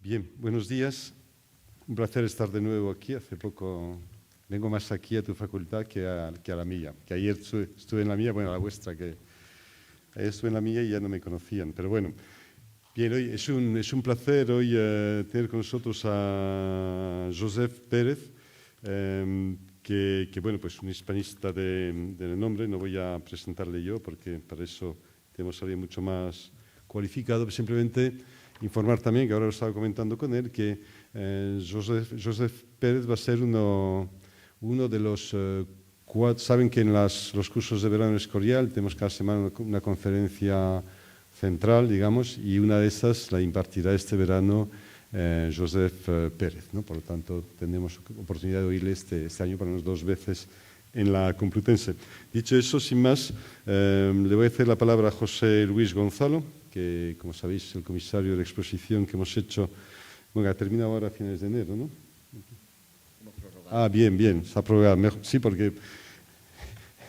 Bien, buenos días. Un placer estar de nuevo aquí. Hace poco vengo más aquí a tu facultad que a la mía. Que ayer estuve en la mía, bueno, a la vuestra, que ayer estuve en la mía y ya no me conocían. Pero bueno, bien, hoy es un placer hoy tener con nosotros a Josep Pérez, que bueno, pues un hispanista de nombre. No voy a presentarle yo porque para eso tenemos a alguien mucho más cualificado. Simplemente informar también, que ahora lo estaba comentando con él, que Josep Pérez va a ser uno de los cuatro. Saben que en los cursos de verano en Escorial tenemos cada semana una conferencia central, digamos, y una de esas la impartirá este verano Josep Pérez, ¿no? Por lo tanto, tendremos oportunidad de oírle este año para unas 2 veces en la Complutense. Dicho eso, sin más, le voy a hacer la palabra a José Luis Gonzalo, que, como sabéis, el comisario de la exposición que hemos hecho, bueno, ha terminado ahora a finales de enero, ¿no? Ah, bien, se ha prorrogado. Sí, porque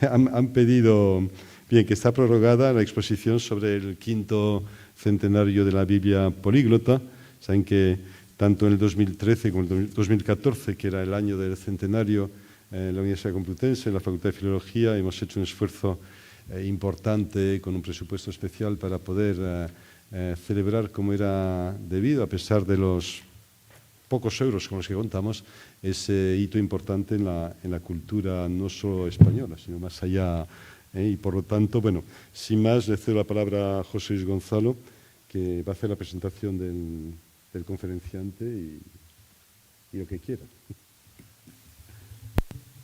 han pedido, bien, que está prorrogada la exposición sobre el 5º centenario de la Biblia políglota. Saben que tanto en el 2013 como en el 2014, que era el año del centenario, en la Universidad Complutense, en la Facultad de Filología, hemos hecho un esfuerzo importante con un presupuesto especial para poder celebrar como era debido, a pesar de los pocos euros con los que contamos, ese hito importante en la cultura no solo española, sino más allá. Y por lo tanto, bueno, sin más, le cedo la palabra a José Luis Gonzalo, que va a hacer la presentación del conferenciante y lo que quiera.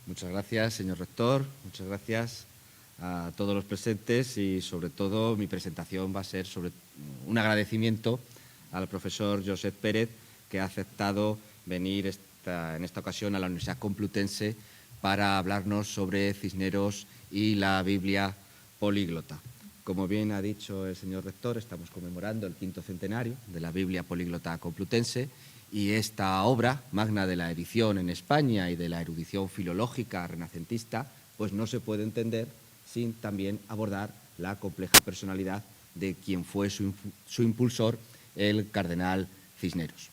Muchas gracias, señor rector. Muchas gracias a todos los presentes y, sobre todo, mi presentación va a ser sobre un agradecimiento al profesor Josep Pérez, que ha aceptado venir en esta ocasión a la Universidad Complutense para hablarnos sobre Cisneros y la Biblia políglota. Como bien ha dicho el señor rector, estamos conmemorando el 5º centenario de la Biblia políglota complutense, y esta obra, magna de la edición en España y de la erudición filológica renacentista, pues no se puede entender sin también abordar la compleja personalidad de quien fue su impulsor, el cardenal Cisneros.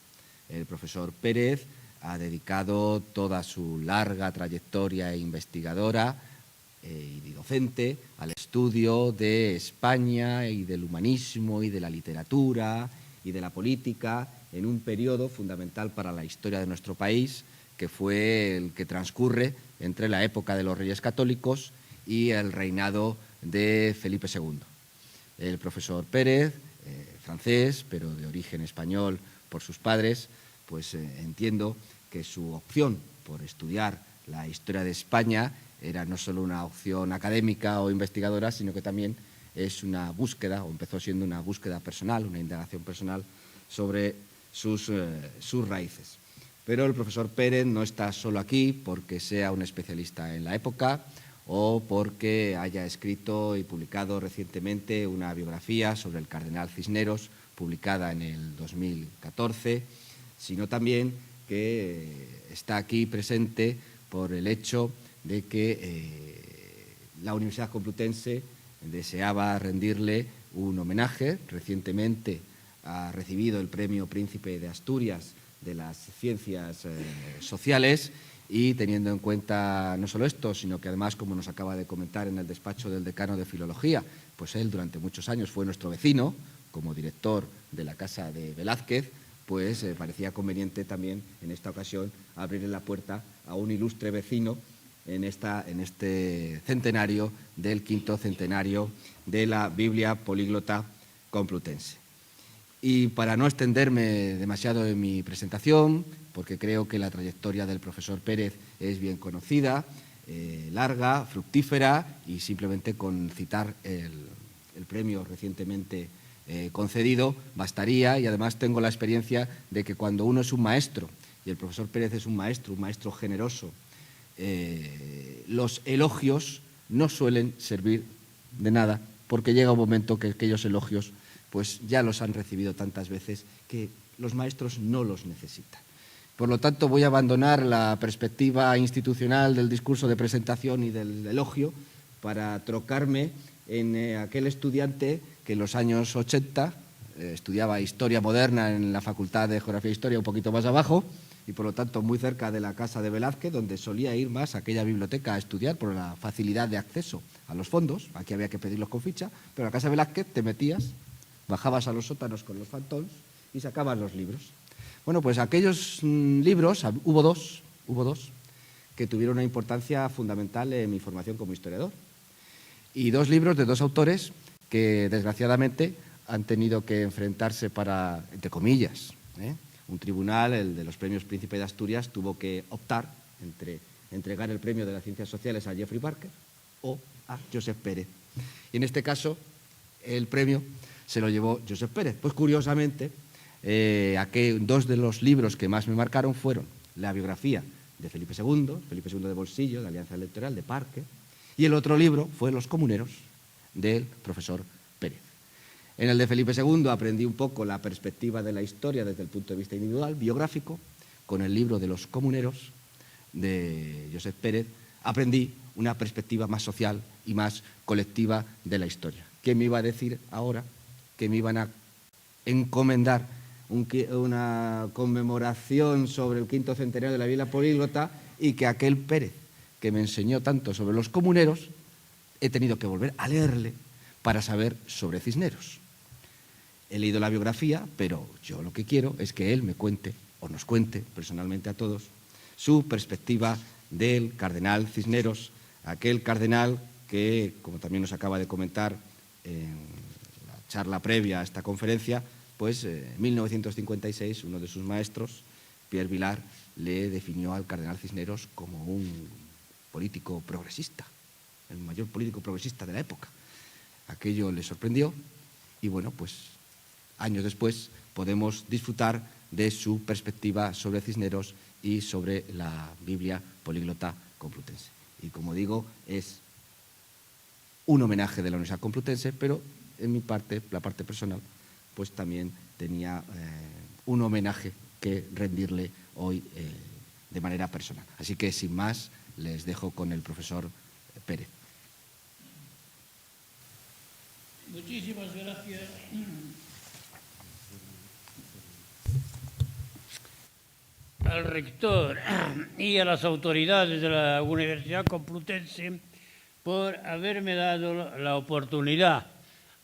El profesor Pérez ha dedicado toda su larga trayectoria investigadora y docente al estudio de España y del humanismo y de la literatura y de la política en un periodo fundamental para la historia de nuestro país, que fue el que transcurre entre la época de los Reyes Católicos y el reinado de Felipe II. El profesor Pérez, francés, pero de origen español por sus padres, pues entiendo que su opción por estudiar la historia de España era no solo una opción académica o investigadora, sino que también es una búsqueda, o empezó siendo una búsqueda personal, una indagación personal sobre sus raíces. Pero el profesor Pérez no está solo aquí porque sea un especialista en la época o porque haya escrito y publicado recientemente una biografía sobre el cardenal Cisneros, publicada en el 2014, sino también que está aquí presente por el hecho de que la Universidad Complutense deseaba rendirle un homenaje. Recientemente ha recibido el Premio Príncipe de Asturias de las Ciencias Sociales, y teniendo en cuenta no solo esto, sino que además, como nos acaba de comentar en el despacho del decano de Filología, pues él durante muchos años fue nuestro vecino como director de la Casa de Velázquez, pues parecía conveniente también en esta ocasión abrirle la puerta a un ilustre vecino en este centenario del 5º centenario de la Biblia políglota complutense. Y para no extenderme demasiado en mi presentación, porque creo que la trayectoria del profesor Pérez es bien conocida, larga, fructífera, y simplemente con citar el premio recientemente concedido bastaría. Y además tengo la experiencia de que cuando uno es un maestro, y el profesor Pérez es un maestro generoso, los elogios no suelen servir de nada, porque llega un momento que aquellos elogios pues ya los han recibido tantas veces que los maestros no los necesitan. Por lo tanto, voy a abandonar la perspectiva institucional del discurso de presentación y del elogio para trocarme en aquel estudiante que en los años 80 estudiaba Historia Moderna en la Facultad de Geografía e Historia, un poquito más abajo, y por lo tanto muy cerca de la casa de Velázquez, donde solía ir más a aquella biblioteca a estudiar por la facilidad de acceso a los fondos. Aquí había que pedirlos con ficha, pero en la casa de Velázquez te metías, bajabas a los sótanos con los fantons y sacabas los libros. Bueno, pues aquellos libros, hubo dos que tuvieron una importancia fundamental en mi formación como historiador. Y dos libros de dos autores que, desgraciadamente, han tenido que enfrentarse para, entre comillas, un tribunal, el de los premios Príncipe de Asturias, tuvo que optar entre entregar el premio de las Ciencias Sociales a Geoffrey Parker o a Josep Pérez. Y en este caso, el premio se lo llevó Josep Pérez. Pues curiosamente, dos de los libros que más me marcaron fueron la biografía de Felipe II de Bolsillo, de Alianza Electoral, de Parker, y el otro libro fue Los Comuneros, del profesor Pérez. En el de Felipe II aprendí un poco la perspectiva de la historia desde el punto de vista individual, biográfico. Con el libro de Los Comuneros, de Josep Pérez, aprendí una perspectiva más social y más colectiva de la historia. ¿Quién me iba a decir ahora que me iban a encomendar una conmemoración sobre el 5º centenario de la Biblia políglota y que aquel Pérez, que me enseñó tanto sobre los comuneros, he tenido que volver a leerle para saber sobre Cisneros? He leído la biografía, pero yo lo que quiero es que él me cuente, o nos cuente personalmente a todos, su perspectiva del cardenal Cisneros, aquel cardenal que, como también nos acaba de comentar en la charla previa a esta conferencia, pues en 1956 uno de sus maestros, Pierre Vilar, le definió al cardenal Cisneros como un político progresista, el mayor político progresista de la época. Aquello le sorprendió y, bueno, pues años después podemos disfrutar de su perspectiva sobre Cisneros y sobre la Biblia políglota complutense. Y, como digo, es un homenaje de la Universidad Complutense, pero en mi parte, la parte personal, pues también tenía un homenaje que rendirle hoy de manera personal. Así que, sin más, les dejo con el profesor Pérez. Muchísimas gracias. Al rector y a las autoridades de la Universidad Complutense por haberme dado la oportunidad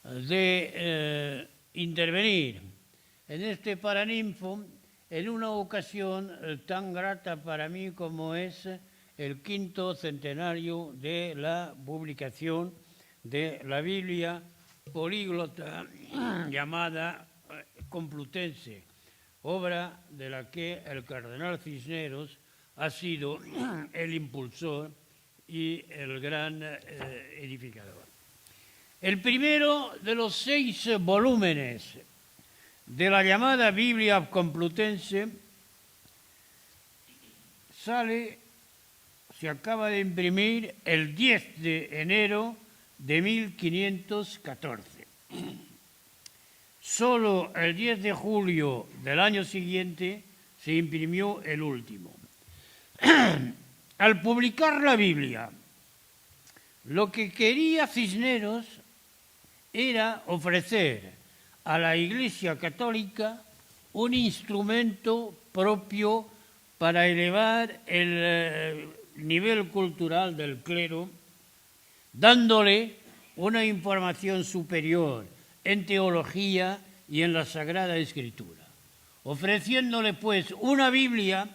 de intervenir en este Paraninfo en una ocasión tan grata para mí como es el 5º centenario de la publicación de la Biblia políglota llamada Complutense, obra de la que el cardenal Cisneros ha sido el impulsor y el gran edificador. El primero de los 6 volúmenes de la llamada Biblia Complutense se acaba de imprimir el 10 de enero de 1514. Solo el 10 de julio del año siguiente se imprimió el último. Al publicar la Biblia, lo que quería Cisneros era ofrecer a la Iglesia Católica un instrumento propio para elevar el nivel cultural del clero, dándole una información superior en teología y en la Sagrada Escritura, ofreciéndole pues una Biblia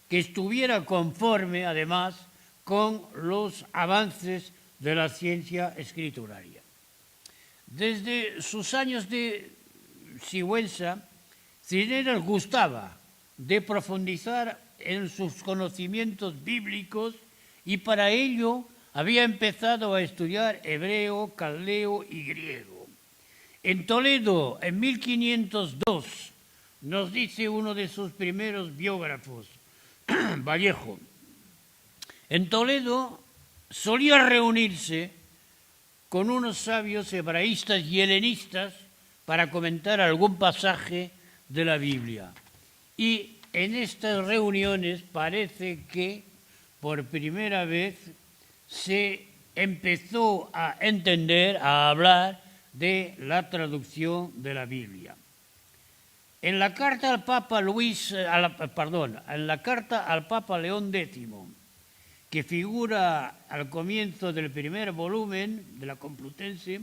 que estuviera conforme, además, con los avances de la ciencia escrituraria. Desde sus años de Sigüenza, Cisneros gustaba de profundizar en sus conocimientos bíblicos y para ello había empezado a estudiar hebreo, caldeo y griego. En Toledo, en 1502, nos dice uno de sus primeros biógrafos, Vallejo, en Toledo solía reunirse con unos sabios hebraístas y helenistas para comentar algún pasaje de la Biblia. Y en estas reuniones parece que por primera vez se empezó a entender, a hablar de la traducción de la Biblia. En la carta al Papa en la carta al Papa León X, que figura al comienzo del primer volumen de la Complutense,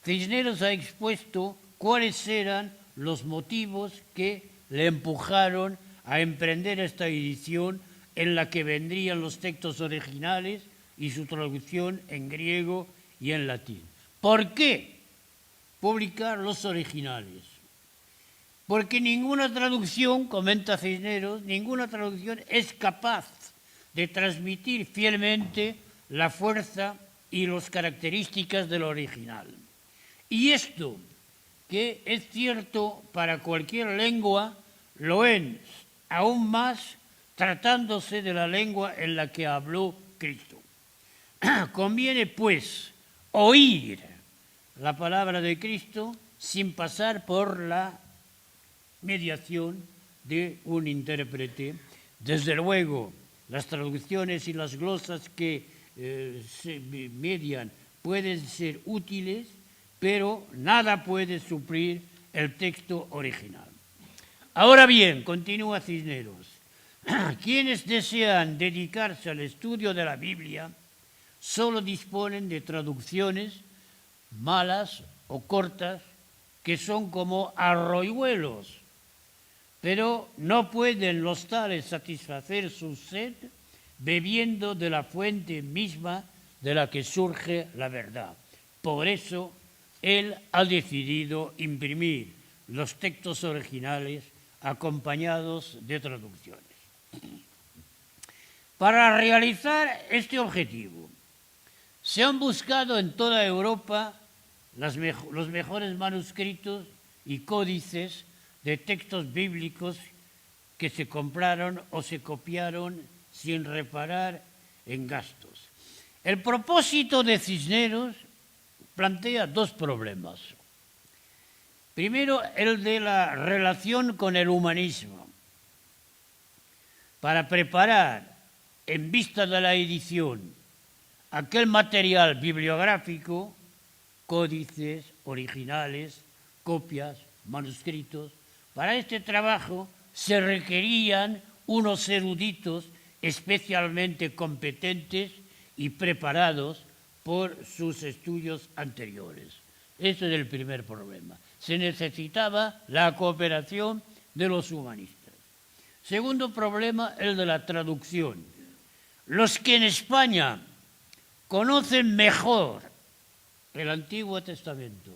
Cisneros ha expuesto cuáles eran los motivos que le empujaron a emprender esta edición en la que vendrían los textos originales y su traducción en griego y en latín. ¿Por qué publicar los originales? Porque ninguna traducción, comenta Cisneros, ninguna traducción es capaz de transmitir fielmente la fuerza y las características del original. Y esto, que es cierto para cualquier lengua, lo es aún más tratándose de la lengua en la que habló Cristo. Conviene, pues, oír la palabra de Cristo sin pasar por la mediación de un intérprete. Desde luego, las traducciones y las glosas que se median pueden ser útiles, pero nada puede suplir el texto original. Ahora bien, continúa Cisneros, quienes desean dedicarse al estudio de la Biblia solo disponen de traducciones malas o cortas que son como arroyuelos, pero no pueden los tales satisfacer su sed bebiendo de la fuente misma de la que surge la verdad. Por eso, él ha decidido imprimir los textos originales acompañados de traducciones. Para realizar este objetivo, se han buscado en toda Europa los mejores manuscritos y códices de textos bíblicos que se compraron o se copiaron sin reparar en gastos. El propósito de Cisneros plantea dos problemas. Primero, el de la relación con el humanismo. Para preparar, en vista de la edición, aquel material bibliográfico, códices, originales, copias, manuscritos, para este trabajo se requerían unos eruditos especialmente competentes y preparados por sus estudios anteriores. Ese es el primer problema. Se necesitaba la cooperación de los humanistas. Segundo problema, el de la traducción. Los que en España conocen mejor el Antiguo Testamento,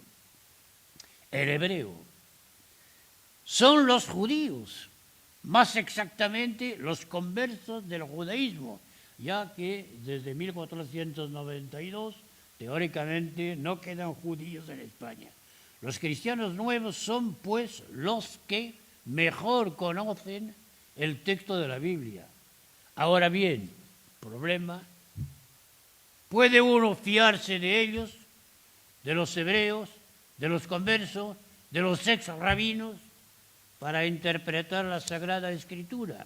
el hebreo, son los judíos, más exactamente los conversos del judaísmo, ya que desde 1492 teóricamente no quedan judíos en España. Los cristianos nuevos son pues los que mejor conocen el texto de la Biblia. Ahora bien, problema, ¿puede uno fiarse de ellos, de los hebreos, de los conversos, de los ex-rabinos, para interpretar la Sagrada Escritura?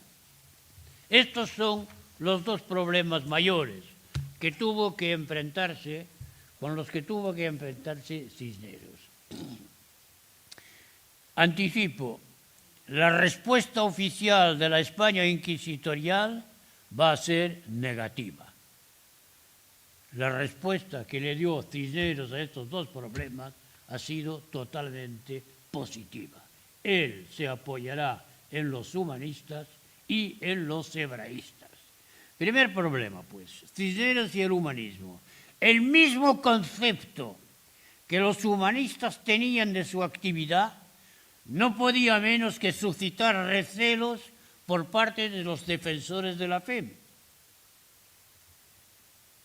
Estos son los dos problemas mayores que con los que tuvo que enfrentarse Cisneros. Anticipo, la respuesta oficial de la España inquisitorial va a ser negativa. La respuesta que le dio Cisneros a estos dos problemas ha sido totalmente positiva. Él se apoyará en los humanistas y en los hebraístas. Primer problema, pues, Cisneros y el humanismo. El mismo concepto que los humanistas tenían de su actividad no podía menos que suscitar recelos por parte de los defensores de la fe,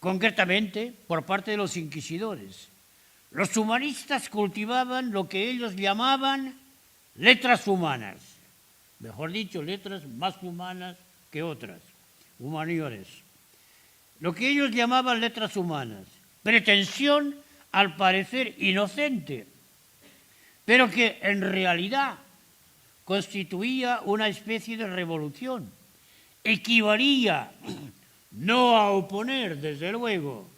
concretamente por parte de los inquisidores. Los humanistas cultivaban lo que ellos llamaban letras humanas, mejor dicho, letras más humanas que otras, humaniores. Lo que ellos llamaban letras humanas, pretensión al parecer inocente, pero que en realidad constituía una especie de revolución. Equivalía no a oponer, desde luego,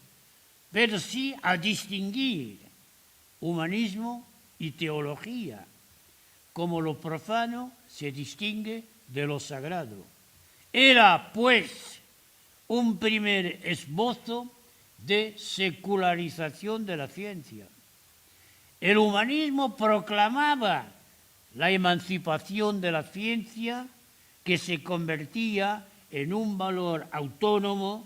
pero sí a distinguir humanismo y teología, como lo profano se distingue de lo sagrado. Era, pues, un primer esbozo de secularización de la ciencia. El humanismo proclamaba la emancipación de la ciencia, que se convertía en un valor autónomo,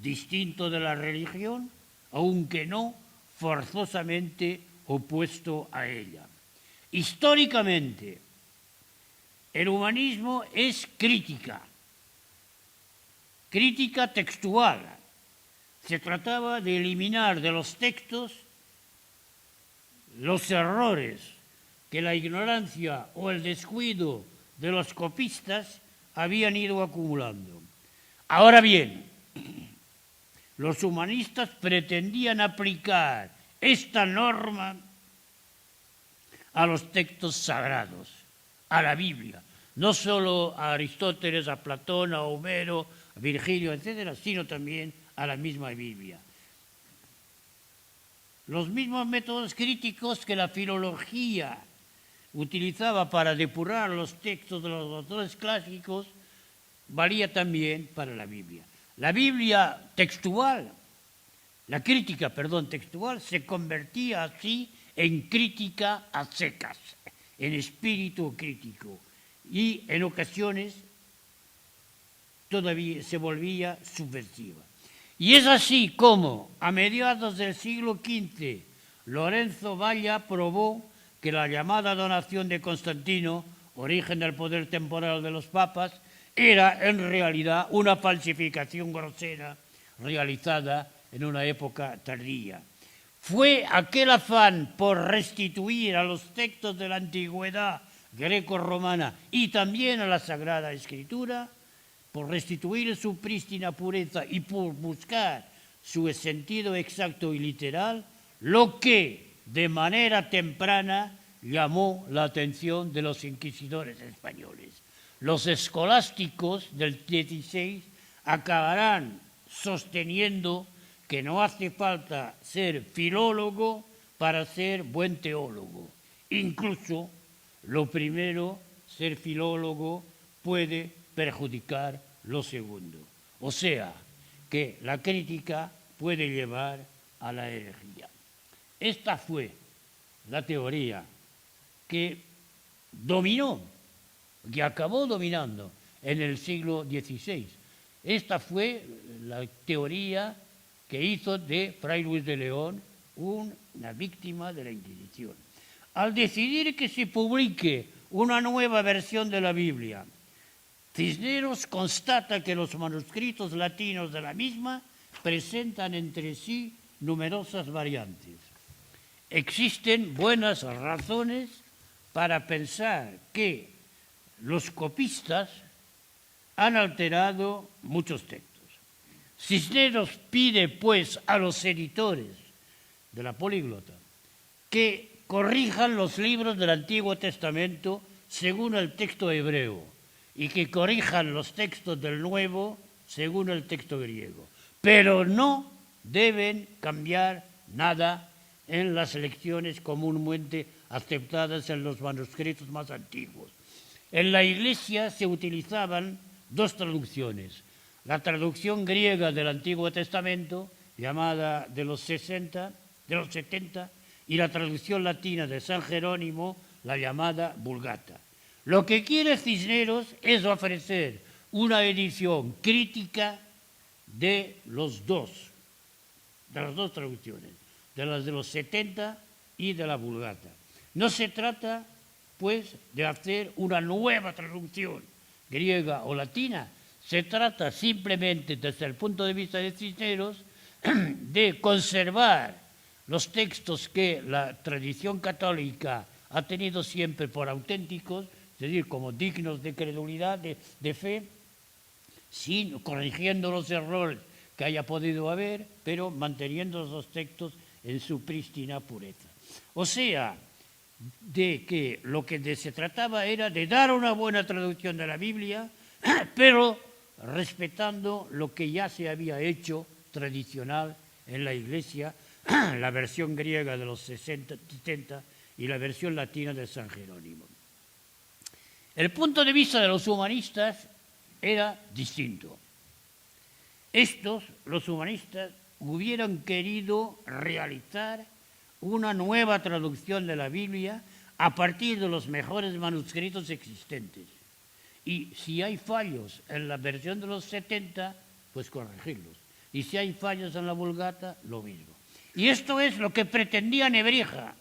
distinto de la religión, aunque no forzosamente opuesto a ella. Históricamente, el humanismo es crítica textual. Se trataba de eliminar de los textos los errores que la ignorancia o el descuido de los copistas habían ido acumulando. Ahora bien, los humanistas pretendían aplicar esta norma a los textos sagrados, a la Biblia, no solo a Aristóteles, a Platón, a Homero, a Virgilio, etcétera, sino también a la misma Biblia. Los mismos métodos críticos que la filología utilizaba para depurar los textos de los autores clásicos valía también para la Biblia. La Biblia textual, la crítica, textual, se convertía así en crítica a secas, en espíritu crítico, y en ocasiones todavía se volvía subversiva. Y es así como, a mediados del siglo XV, Lorenzo Valla probó que la llamada donación de Constantino, origen del poder temporal de los papas, era en realidad una falsificación grosera realizada en una época tardía. Fue aquel afán por restituir a los textos de la antigüedad greco-romana y también a la Sagrada Escritura, por restituir su prístina pureza y por buscar su sentido exacto y literal, lo que de manera temprana llamó la atención de los inquisidores españoles. Los escolásticos del XVI acabarán sosteniendo que no hace falta ser filólogo para ser buen teólogo. Incluso, lo primero, ser filólogo, puede perjudicar lo segundo. O sea, que la crítica puede llevar a la herejía. Esta fue la teoría que dominó, que acabó dominando en el siglo XVI. Esta fue la teoría que hizo de Fray Luis de León una víctima de la Inquisición. Al decidir que se publique una nueva versión de la Biblia, Cisneros constata que los manuscritos latinos de la misma presentan entre sí numerosas variantes. Existen buenas razones para pensar que los copistas han alterado muchos textos. Cisneros pide, pues, a los editores de la Políglota que corrijan los libros del Antiguo Testamento según el texto hebreo y que corrijan los textos del Nuevo según el texto griego. Pero no deben cambiar nada en las lecciones comúnmente aceptadas en los manuscritos más antiguos. En la Iglesia se utilizaban dos traducciones. La traducción griega del Antiguo Testamento, llamada de los 70, y la traducción latina de San Jerónimo, la llamada Vulgata. Lo que quiere Cisneros es ofrecer una edición crítica de las dos traducciones, de las de los 70 y de la Vulgata. No se trata, pues, de hacer una nueva traducción griega o latina. Se trata simplemente, desde el punto de vista de Cisneros, de conservar los textos que la tradición católica ha tenido siempre por auténticos, es decir, como dignos de credulidad, de fe, corrigiendo los errores que haya podido haber, pero manteniendo los textos en su prístina pureza. O sea, de que lo que se trataba era de dar una buena traducción de la Biblia, pero respetando lo que ya se había hecho tradicional en la Iglesia, la versión griega de los 60, 70 y la versión latina de San Jerónimo. El punto de vista de los humanistas era distinto. Estos, los humanistas, hubieran querido realizar una nueva traducción de la Biblia a partir de los mejores manuscritos existentes. Y si hay fallos en la versión de los 70, pues corregirlos. Y si hay fallos en la Vulgata, lo mismo. Y esto es lo que pretendía Nebrija.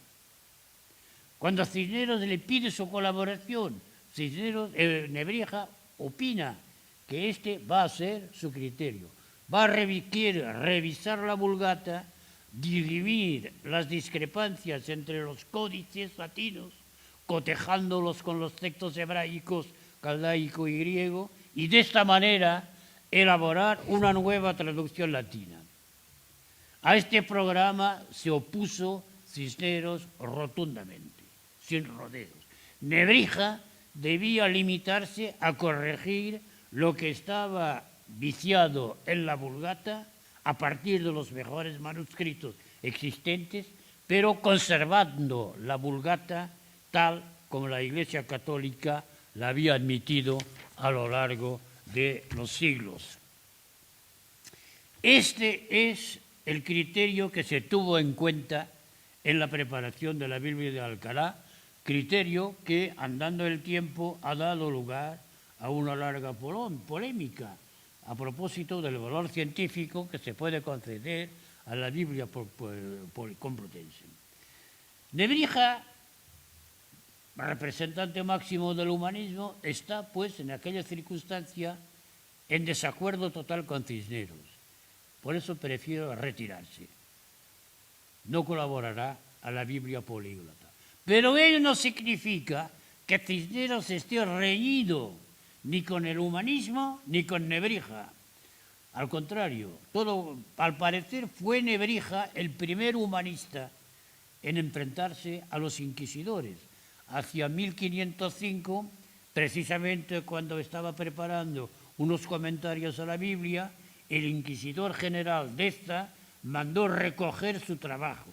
Cuando Cisneros le pide su colaboración, Nebrija opina que este va a ser su criterio. Quiere revisar la Vulgata, dirimir las discrepancias entre los códices latinos, cotejándolos con los textos hebraicos, caldaico y griego, y de esta manera elaborar una nueva traducción latina. A este programa se opuso Cisneros rotundamente, sin rodeos. Nebrija debía limitarse a corregir lo que estaba viciado en la Vulgata a partir de los mejores manuscritos existentes, pero conservando la Vulgata tal como la Iglesia Católica la había admitido a lo largo de los siglos. Este es el criterio que se tuvo en cuenta en la preparación de la Biblia de Alcalá, criterio que, andando el tiempo, ha dado lugar a una larga polémica a propósito del valor científico que se puede conceder a la Biblia complutense. Nebrija, representante máximo del humanismo, está, pues, en aquella circunstancia en desacuerdo total con Cisneros. Por eso prefiero retirarse. No colaborará a la Biblia políglota. Pero ello no significa que Cisneros esté reñido ni con el humanismo ni con Nebrija. Al contrario, al parecer fue Nebrija el primer humanista en enfrentarse a los inquisidores. Hacia 1505, precisamente cuando estaba preparando unos comentarios a la Biblia, el inquisidor general de esta mandó recoger su trabajo.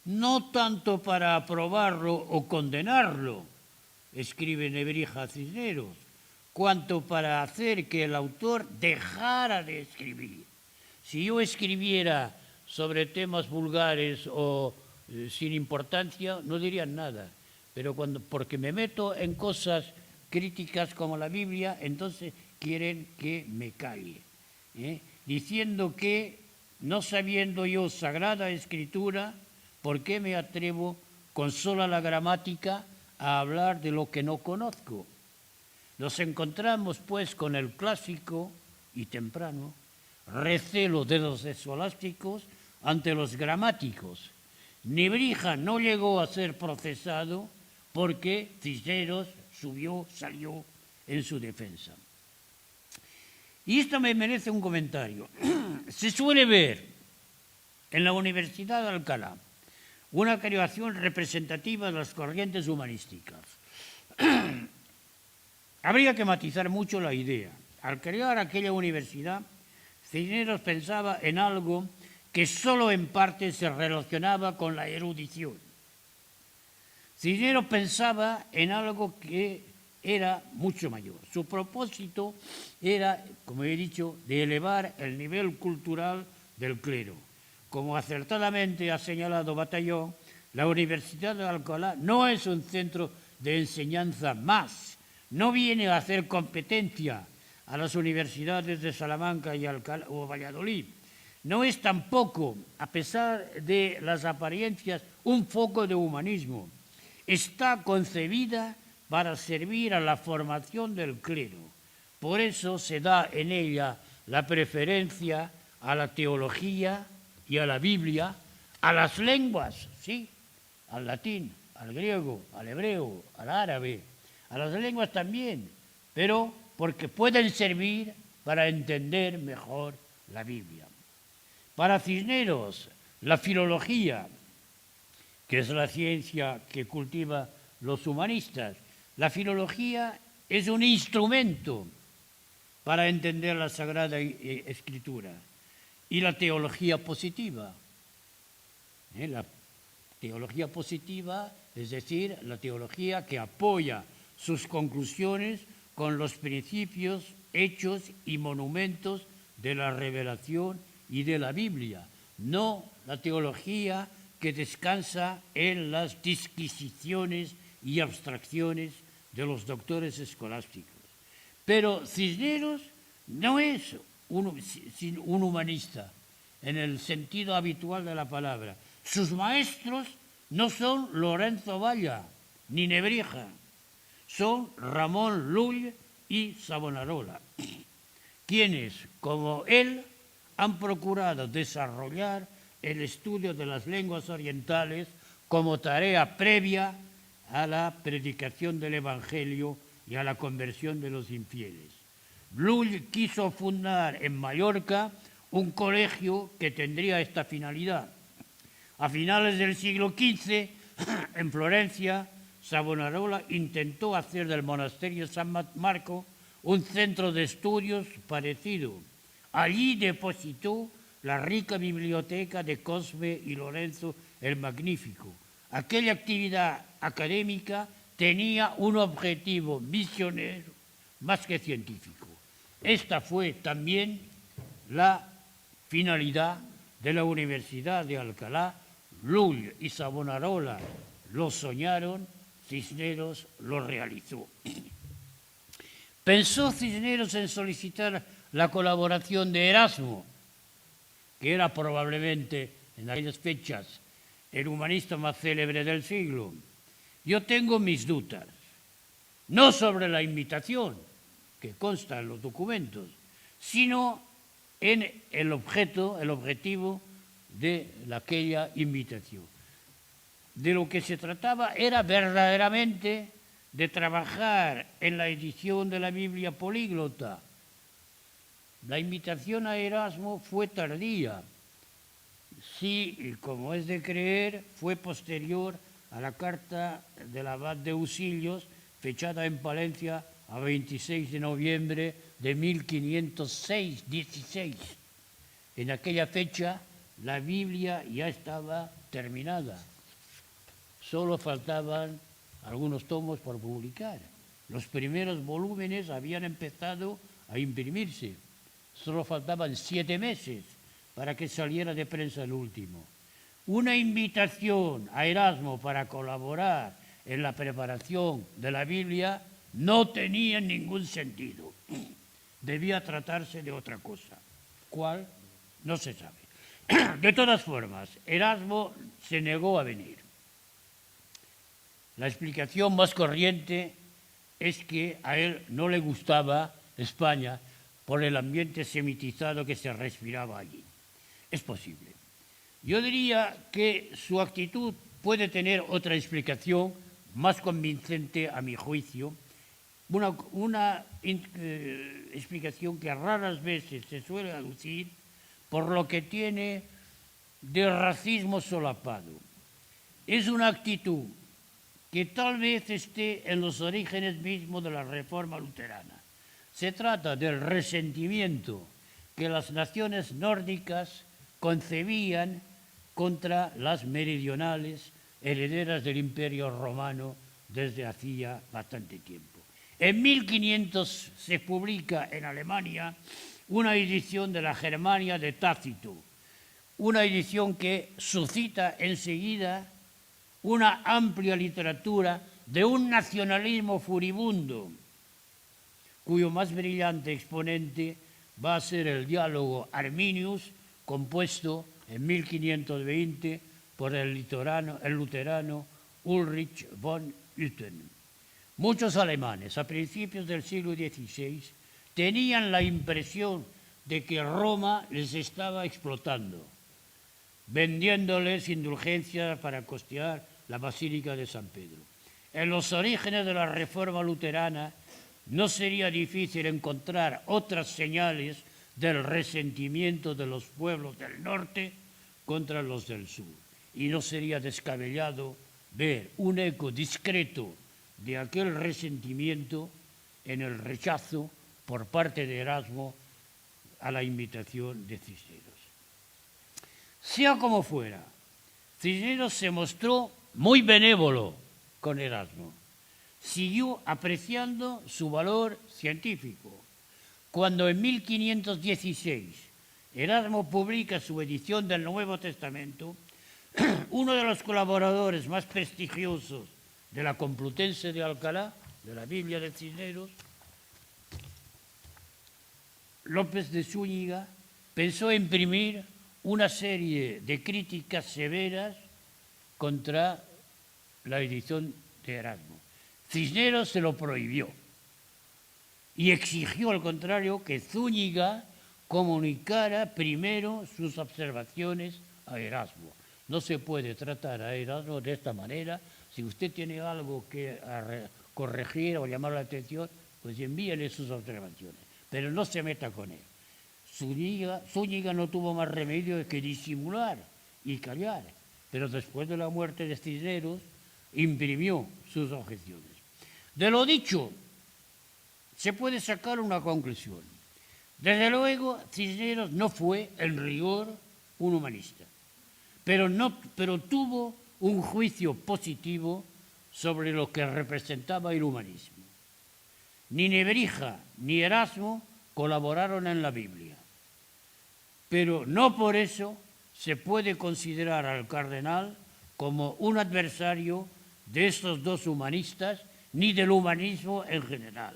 No tanto para aprobarlo o condenarlo, escribe Nebrija a Cisneros, cuanto para hacer que el autor dejara de escribir. Si yo escribiera sobre temas vulgares o sin importancia, no dirían nada. Pero porque me meto en cosas críticas como la Biblia, entonces quieren que me calle, diciendo que, no sabiendo yo Sagrada Escritura, ¿por qué me atrevo con sola la gramática a hablar de lo que no conozco? Nos encontramos, pues, con el clásico y temprano recelo de los escolásticos ante los gramáticos. Nebrija no llegó a ser procesado porque Cisneros salió en su defensa. Y esto me merece un comentario. Se suele ver en la Universidad de Alcalá una creación representativa de las corrientes humanísticas. Habría que matizar mucho la idea. Al crear aquella universidad, Cisneros pensaba en algo que solo en parte se relacionaba con la erudición. Cisneros pensaba en algo que era mucho mayor. Su propósito era, como he dicho, de elevar el nivel cultural del clero. Como acertadamente ha señalado Batalló, la Universidad de Alcalá no es un centro de enseñanza más, no viene a hacer competencia a las universidades de Salamanca y Alcalá o Valladolid. No es tampoco, a pesar de las apariencias, un foco de humanismo. Está concebida para servir a la formación del clero. Por eso se da en ella la preferencia a la teología y a la Biblia, a las lenguas, sí, al latín, al griego, al hebreo, al árabe, a las lenguas también, pero porque pueden servir para entender mejor la Biblia. Para Cisneros, la filología, que es la ciencia que cultivan los humanistas, la filología es un instrumento para entender la Sagrada Escritura. Y la teología positiva. La teología positiva, es decir, la teología que apoya sus conclusiones con los principios, hechos y monumentos de la revelación y de la Biblia, no la teología que descansa en las disquisiciones y abstracciones de los doctores escolásticos. Pero Cisneros no es un humanista en el sentido habitual de la palabra. Sus maestros no son Lorenzo Valla ni Nebrija, son Ramón Llull y Savonarola, quienes, como él, han procurado desarrollar el estudio de las lenguas orientales como tarea previa a la predicación del Evangelio y a la conversión de los infieles. Llull quiso fundar en Mallorca un colegio que tendría esta finalidad. A finales del siglo XV, en Florencia, Savonarola intentó hacer del monasterio San Marco un centro de estudios parecido. Allí depositó la rica biblioteca de Cosme y Lorenzo el Magnífico. Aquella actividad académica tenía un objetivo misionero más que científico. Esta fue también la finalidad de la Universidad de Alcalá. Llull y Savonarola lo soñaron, Cisneros lo realizó. Pensó Cisneros en solicitar la colaboración de Erasmo, que era probablemente en aquellas fechas el humanista más célebre del siglo. Yo tengo mis dudas, no sobre la invitación, que consta en los documentos, sino en el objetivo de aquella invitación. De lo que se trataba era verdaderamente de trabajar en la edición de la Biblia políglota. La invitación a Erasmo fue tardía. Sí, como es de creer, fue posterior a la carta del abad de Usillos, fechada en Palencia a 26 de noviembre de 1516. En aquella fecha la Biblia ya estaba terminada. Solo faltaban algunos tomos por publicar. Los primeros volúmenes habían empezado a imprimirse. Solo faltaban 7 meses para que saliera de prensa el último. Una invitación a Erasmo para colaborar en la preparación de la Biblia no tenía ningún sentido. Debía tratarse de otra cosa. ¿Cuál? No se sabe. De todas formas, Erasmo se negó a venir. La explicación más corriente es que a él no le gustaba España por el ambiente semitizado que se respiraba allí. Es posible. Yo diría que su actitud puede tener otra explicación más convincente a mi juicio, una explicación que raras veces se suele aducir por lo que tiene de racismo solapado. Es una actitud que tal vez esté en los orígenes mismos de la Reforma luterana. Se trata del resentimiento que las naciones nórdicas concebían contra las meridionales herederas del Imperio Romano desde hacía bastante tiempo. En 1500 se publica en Alemania una edición de la Germania de Tácito, una edición que suscita enseguida una amplia literatura de un nacionalismo furibundo, cuyo más brillante exponente va a ser el diálogo Arminius, compuesto en 1520 por el luterano Ulrich von Hutten. Muchos alemanes a principios del siglo XVI tenían la impresión de que Roma les estaba explotando, vendiéndoles indulgencias para costear la Basílica de San Pedro. En los orígenes de la Reforma luterana no sería difícil encontrar otras señales del resentimiento de los pueblos del norte contra los del sur. Y no sería descabellado ver un eco discreto de aquel resentimiento en el rechazo por parte de Erasmo a la invitación de Cisneros. Sea como fuera, Cisneros se mostró muy benévolo con Erasmo. siguió apreciando su valor científico. Cuando en 1516 Erasmo publica su edición del Nuevo Testamento, uno de los colaboradores más prestigiosos de la Complutense de Alcalá, de la Biblia de Cisneros, López de Zúñiga, pensó imprimir una serie de críticas severas contra la edición de Erasmo. Cisneros se lo prohibió y exigió, al contrario, que Zúñiga comunicara primero sus observaciones a Erasmo. No se puede tratar a Erasmo de esta manera. Si usted tiene algo que corregir o llamar la atención, pues envíele sus observaciones, pero no se meta con él. Zúñiga no tuvo más remedio que disimular y callar, pero después de la muerte de Cisneros imprimió sus objeciones. De lo dicho, se puede sacar una conclusión. Desde luego, Cisneros no fue, en rigor, un humanista, pero tuvo un juicio positivo sobre lo que representaba el humanismo. Ni Nebrija ni Erasmo colaboraron en la Biblia, pero no por eso se puede considerar al cardenal como un adversario de estos dos humanistas ni del humanismo en general.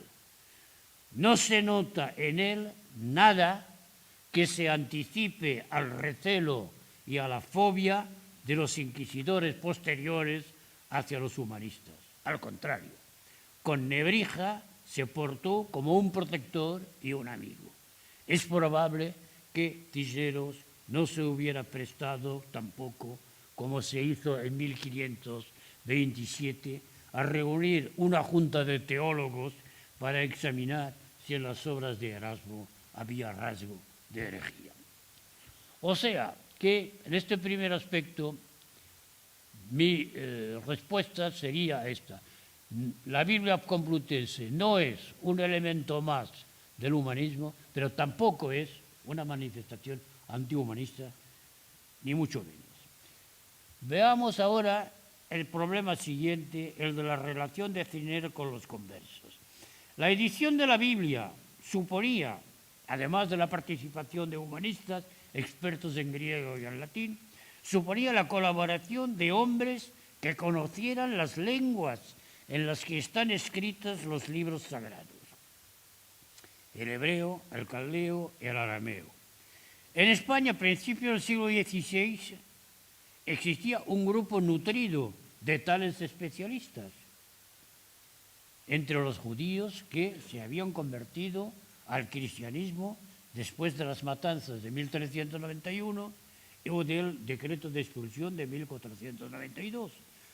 No se nota en él nada que se anticipe al recelo y a la fobia de los inquisidores posteriores hacia los humanistas. Al contrario, con Nebrija se portó como un protector y un amigo. Es probable que Cisneros no se hubiera prestado tampoco, como se hizo en 1527, a reunir una junta de teólogos para examinar si en las obras de Erasmo había rasgo de herejía. O sea, que en este primer aspecto mi respuesta sería esta. La Biblia Complutense no es un elemento más del humanismo, pero tampoco es una manifestación antihumanista, ni mucho menos. Veamos ahora el problema siguiente, el de la relación de Cisneros con los conversos. La edición de la Biblia suponía, además de la participación de humanistas, expertos en griego y en latín, suponía la colaboración de hombres que conocieran las lenguas en las que están escritos los libros sagrados: el hebreo, el caldeo y el arameo. En España, a principios del siglo XVI, existía un grupo nutrido de tales especialistas entre los judíos que se habían convertido al cristianismo después de las matanzas de 1391 o del decreto de expulsión de 1492.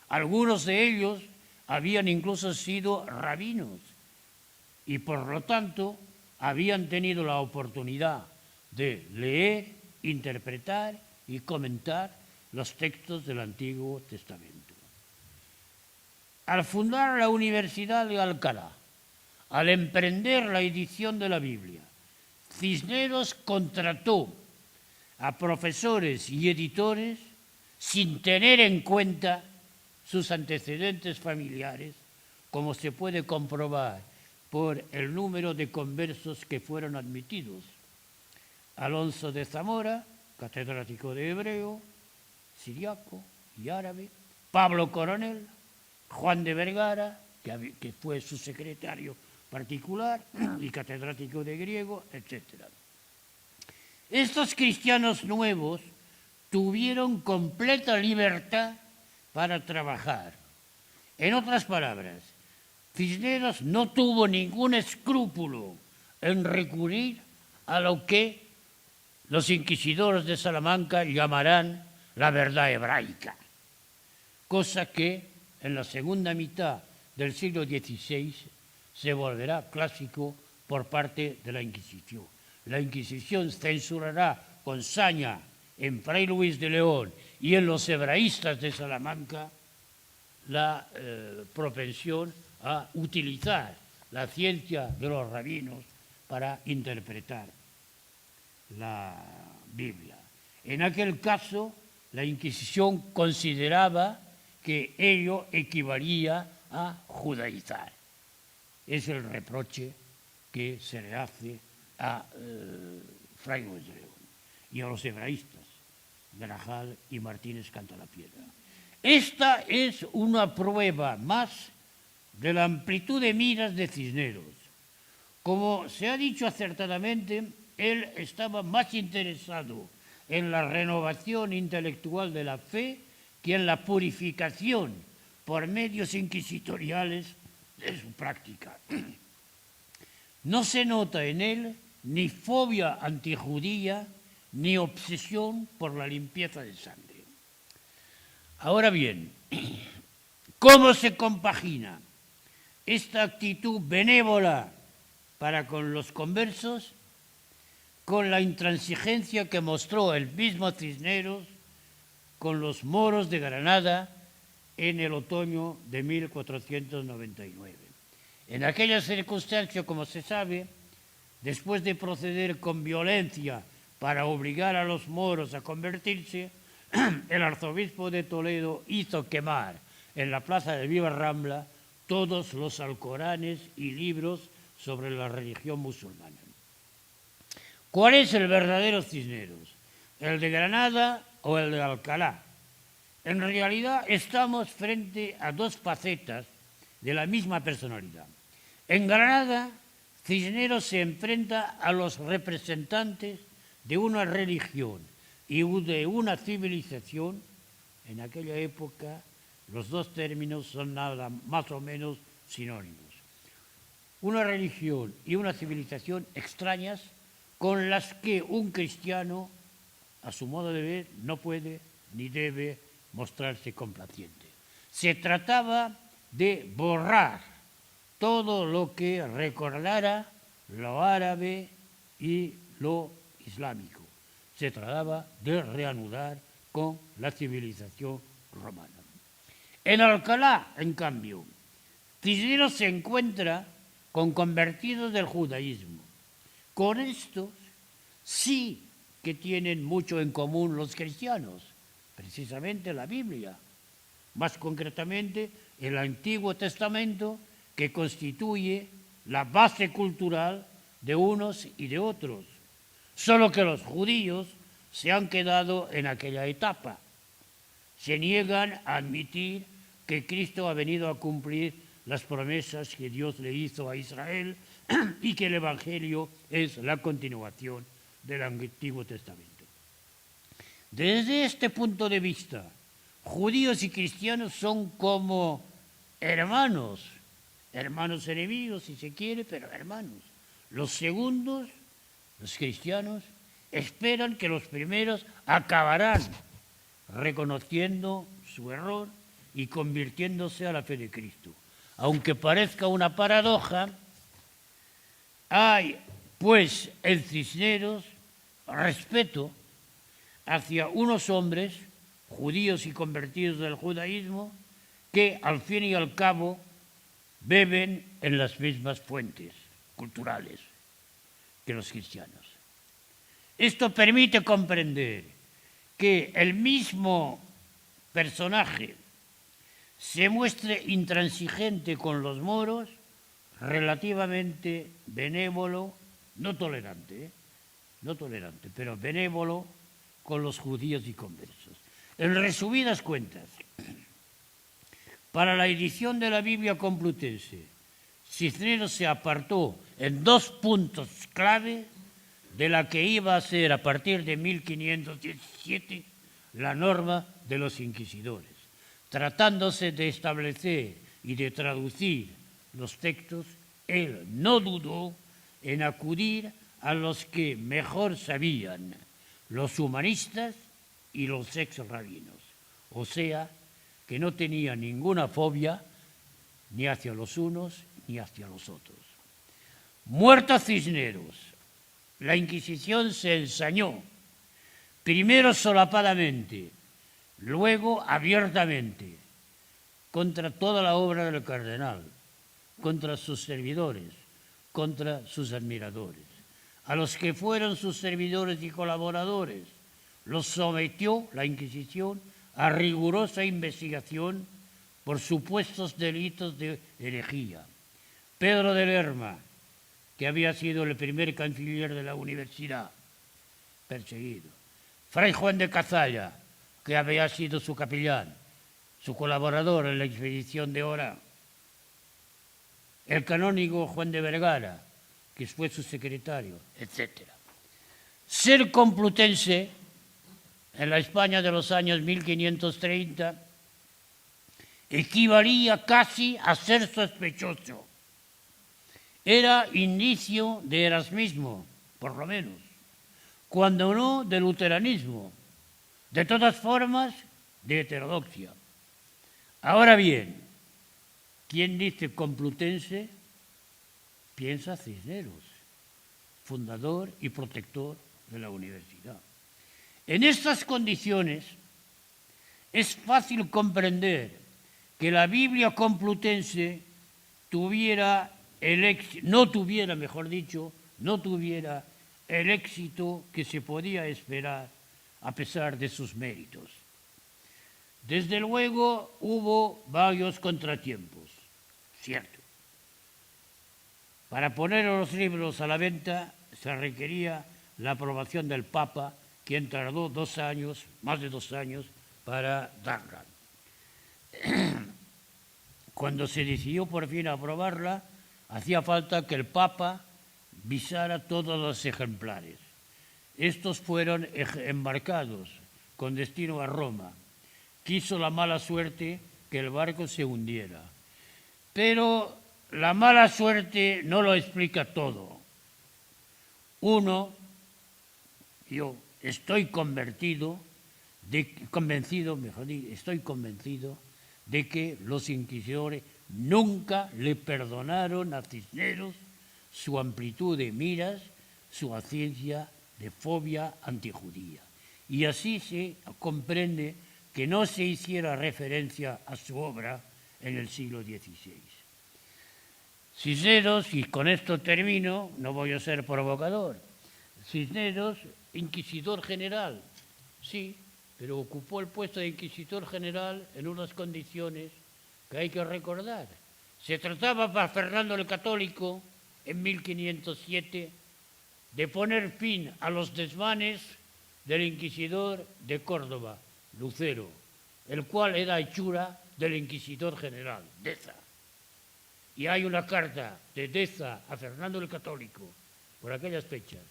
Algunos de ellos habían incluso sido rabinos y, por lo tanto, habían tenido la oportunidad de leer, interpretar y comentar los textos del Antiguo Testamento. Al fundar la Universidad de Alcalá, al emprender la edición de la Biblia, Cisneros contrató a profesores y editores sin tener en cuenta sus antecedentes familiares, como se puede comprobar por el número de conversos que fueron admitidos. Alonso de Zamora, catedrático de hebreo, siriaco y árabe; Pablo Coronel; Juan de Vergara, que fue su secretario particular y catedrático de griego, etc. Estos cristianos nuevos tuvieron completa libertad para trabajar. En otras palabras, Cisneros no tuvo ningún escrúpulo en recurrir a lo que los inquisidores de Salamanca llamarán la verdad hebraica, cosa que en la segunda mitad del siglo XVI se volverá clásico por parte de la Inquisición. La Inquisición censurará con saña en Fray Luis de León y en los hebraístas de Salamanca la propensión a utilizar la ciencia de los rabinos para interpretar la Biblia. En aquel caso, la Inquisición consideraba que ello equivalía a judaizar. Es el reproche que se le hace a Fray Luis de León y a los hebraístas, Grajal y Martínez Cantalapiedra. Esta es una prueba más de la amplitud de miras de Cisneros. Como se ha dicho acertadamente, él estaba más interesado en la renovación intelectual de la fe que en la purificación por medios inquisitoriales de su práctica. No se nota en él ni fobia antijudía ni obsesión por la limpieza de sangre. Ahora bien, ¿cómo se compagina esta actitud benévola para con los conversos con la intransigencia que mostró el mismo Cisneros con los moros de Granada en el otoño de 1499? En aquella circunstancia, como se sabe, después de proceder con violencia para obligar a los moros a convertirse, el arzobispo de Toledo hizo quemar en la plaza de Viva Rambla todos los alcoranes y libros sobre la religión musulmana. ¿Cuál es el verdadero Cisneros? ¿El de Granada o el de Alcalá? En realidad estamos frente a dos facetas de la misma personalidad. En Granada, Cisneros se enfrenta a los representantes de una religión y de una civilización. En aquella época los dos términos son nada más o menos sinónimos. Una religión y una civilización extrañas con las que un cristiano, a su modo de ver, no puede ni debe mostrarse complaciente. Se trataba de borrar todo lo que recordara lo árabe y lo islámico. Se trataba de reanudar con la civilización romana. En Alcalá, en cambio, Cisneros se encuentra con convertidos del judaísmo. Con estos sí que tienen mucho en común los cristianos, precisamente la Biblia, más concretamente el Antiguo Testamento, que constituye la base cultural de unos y de otros. Solo que los judíos se han quedado en aquella etapa. Se niegan a admitir que Cristo ha venido a cumplir las promesas que Dios le hizo a Israel y que el Evangelio es la continuación del Antiguo Testamento. Desde este punto de vista, judíos y cristianos son como hermanos enemigos si se quiere, pero hermanos. Los segundos, los cristianos, esperan que los primeros acabarán reconociendo su error y convirtiéndose a la fe de Cristo. Aunque parezca una paradoja, hay pues en Cisneros respeto hacia unos hombres, judíos y convertidos del judaísmo, que al fin y al cabo beben en las mismas fuentes culturales que los cristianos. Esto permite comprender que el mismo personaje se muestre intransigente con los moros, relativamente benévolo, no tolerante, pero benévolo con los judíos y conversos. En resumidas cuentas, para la edición de la Biblia Complutense, Cisneros se apartó en dos puntos clave de la que iba a ser a partir de 1517 la norma de los inquisidores, tratándose de establecer y de traducir los textos. Él no dudó en acudir a los que mejor sabían, los humanistas y los ex-rabinos, o sea, que no tenía ninguna fobia ni hacia los unos ni hacia los otros. Muerto Cisneros, la Inquisición se ensañó, primero solapadamente, luego abiertamente, contra toda la obra del cardenal, contra sus servidores, contra sus admiradores. A los que fueron sus servidores y colaboradores los sometió la Inquisición a rigurosa investigación por supuestos delitos de herejía. Pedro de Lerma, que había sido el primer canciller de la universidad, perseguido. Fray Juan de Cazalla, que había sido su capellán, su colaborador en la expedición de Orán. El canónigo Juan de Vergara, que fue su secretario, etc. Ser complutense en la España de los años 1530 equivalía casi a ser sospechoso. Era indicio de erasmismo, por lo menos, cuando no de luteranismo, de todas formas de heterodoxia. Ahora bien, ¿quién dice complutense? Piensa Cisneros, fundador y protector de la universidad. En estas condiciones es fácil comprender que la Biblia complutense no tuviera el éxito que se podía esperar a pesar de sus méritos. Desde luego hubo varios contratiempos, cierto. Para poner los libros a la venta se requería la aprobación del Papa, quien tardó más de 2 años, para darla. Cuando se decidió por fin aprobarla, hacía falta que el Papa visara todos los ejemplares. Estos fueron embarcados con destino a Roma. Quiso la mala suerte que el barco se hundiera. Pero la mala suerte no lo explica todo. Yo estoy convencido de que los inquisidores nunca le perdonaron a Cisneros su amplitud de miras, su ausencia de fobia antijudía. Y así se comprende que no se hiciera referencia a su obra en el siglo XVI. Cisneros, y con esto termino, no voy a ser provocador, Cisneros, inquisidor general, sí, pero ocupó el puesto de inquisidor general en unas condiciones que hay que recordar. Se trataba para Fernando el Católico, en 1507, de poner fin a los desmanes del inquisidor de Córdoba, Lucero, el cual era hechura del inquisidor general, Deza. Y hay una carta de Deza a Fernando el Católico, por aquellas fechas,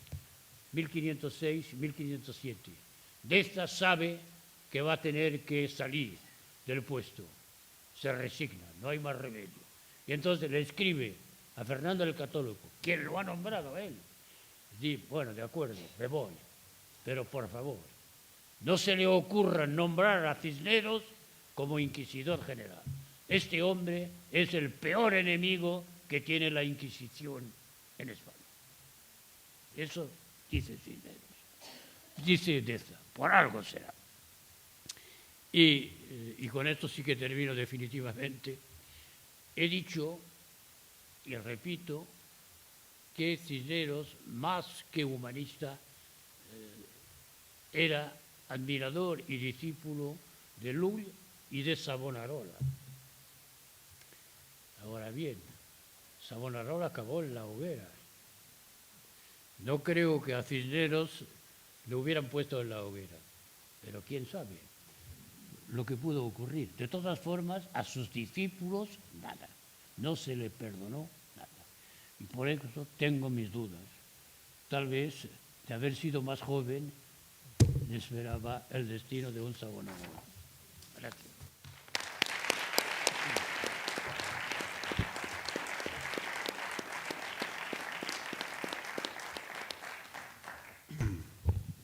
1506-1507. Deza sabe que va a tener que salir del puesto. Se resigna, no hay más remedio. Y entonces le escribe a Fernando el Católico, quien lo ha nombrado a él. Dice, bueno, de acuerdo, me voy, pero por favor, no se le ocurra nombrar a Cisneros como inquisidor general. Este hombre es el peor enemigo que tiene la Inquisición en España. Eso dice Cisneros. Dice Deza, por algo será. Y con esto sí que termino definitivamente. He dicho, y repito, que Cisneros, más que humanista, era admirador y discípulo de Lull y de Savonarola. Ahora bien, Savonarola acabó en la hoguera. No creo que a Cisneros le hubieran puesto en la hoguera, pero quién sabe lo que pudo ocurrir. De todas formas, a sus discípulos nada, no se le perdonó nada. Y por eso tengo mis dudas. Tal vez, de haber sido más joven, le esperaba el destino de un Savonarola. Gracias.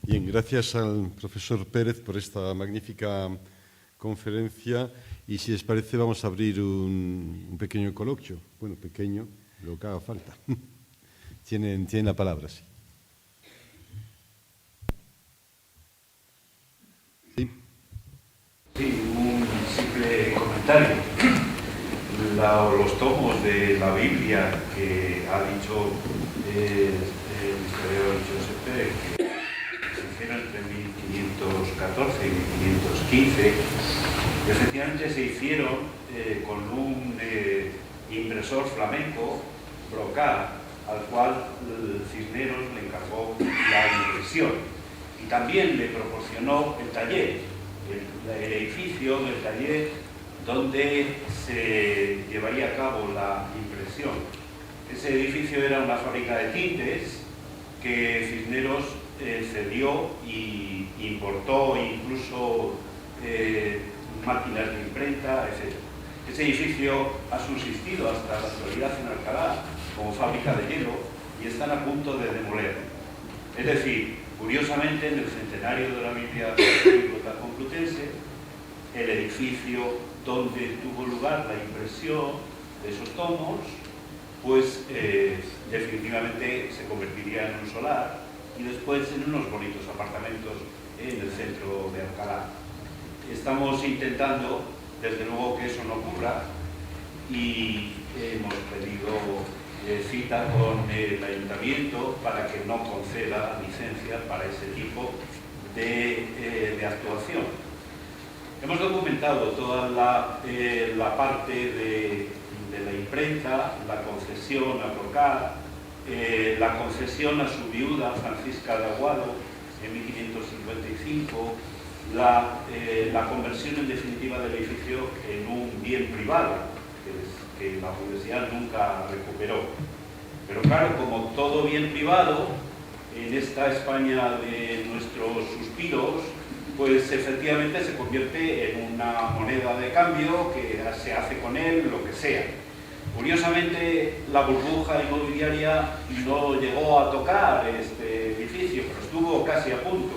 Bien, gracias al profesor Pérez por esta magnífica conferencia y si les parece vamos a abrir un pequeño coloquio. Bueno, pequeño, lo que haga falta. Tienen la palabra, sí. Sí. Sí, un simple comentario. Los tomos de la Biblia que ha dicho el historiador Josep Pérez, que se hicieron entre 1514 y 1515, Efectivamente se hicieron con un impresor flamenco, Brocard, al cual Cisneros le encargó la impresión y también le proporcionó el taller, el edificio del taller donde se llevaría a cabo la impresión. Ese edificio era una fábrica de tintes que Cisneros cedió y importó incluso máquinas de imprenta, etc. Ese edificio ha subsistido hasta la actualidad en Alcalá como fábrica de hielo y están a punto de demoler. Es decir, curiosamente, en el centenario de la Biblia Complutense, el edificio donde tuvo lugar la impresión de esos tomos, pues definitivamente se convertiría en un solar y después en unos bonitos apartamentos en el centro de Alcalá. Estamos intentando, desde luego, que eso no ocurra y hemos pedido cita con el ayuntamiento para que no conceda licencias para ese tipo de actuación. Hemos documentado toda la parte de la imprenta, la concesión a Brocard, la concesión a su viuda Francisca de Aguado en 1555, la conversión en definitiva del edificio en un bien privado, que la universidad nunca recuperó. Pero claro, como todo bien privado, en esta España de nuestros suspiros, pues efectivamente se convierte en una moneda de cambio que se hace con él lo que sea. Curiosamente, la burbuja inmobiliaria no llegó a tocar este edificio, pero estuvo casi a punto.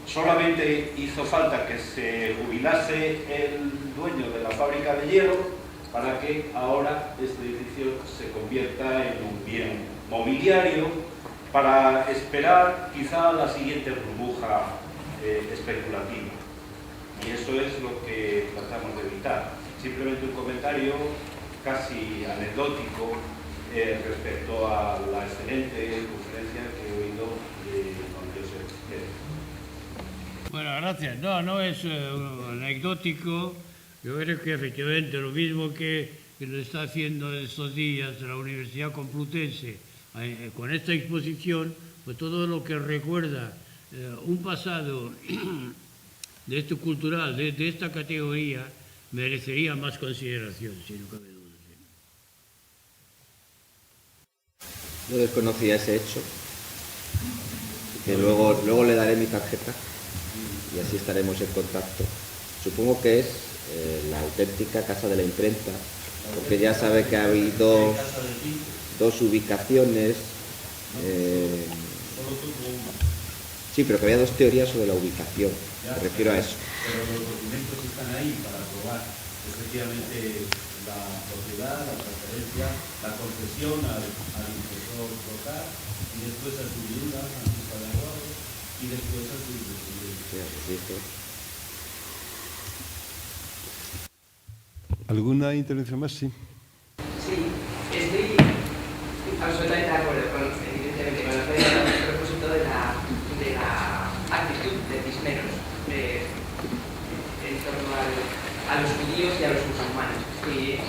Solamente hizo falta que se jubilase el dueño de la fábrica de hielo para que ahora este edificio se convierta en un bien mobiliario para esperar quizá la siguiente burbuja especulativa. Y eso es lo que tratamos de evitar. Simplemente un comentario casi anecdótico respecto a la excelente conferencia que he oído de don Josep Pérez. Bueno, gracias. No es anecdótico. Yo creo que efectivamente lo mismo que lo está haciendo en estos días la Universidad Complutense con esta exposición, pues todo lo que recuerda un pasado de esto cultural, de esta categoría, merecería más consideración, si no cabe duda. Yo desconocía ese hecho, que luego le daré mi tarjeta y así estaremos en contacto. Supongo que es la auténtica Casa de la Imprenta, porque ya sabe que ha habido dos ubicaciones. Sí, pero que había dos teorías sobre la ubicación. Me refiero a eso. Pero los documentos están ahí para probar efectivamente la propiedad, la transferencia, la concesión al impresor Brocard y después a su viuda, Francisca de Aguado, y después a su descendiente. ¿Alguna intervención más? Sí. Sí, estoy absolutamente de acuerdo con usted, evidentemente, con el propósito de la actitud de Cisneros en torno a los judíos y a los musulmanes. Y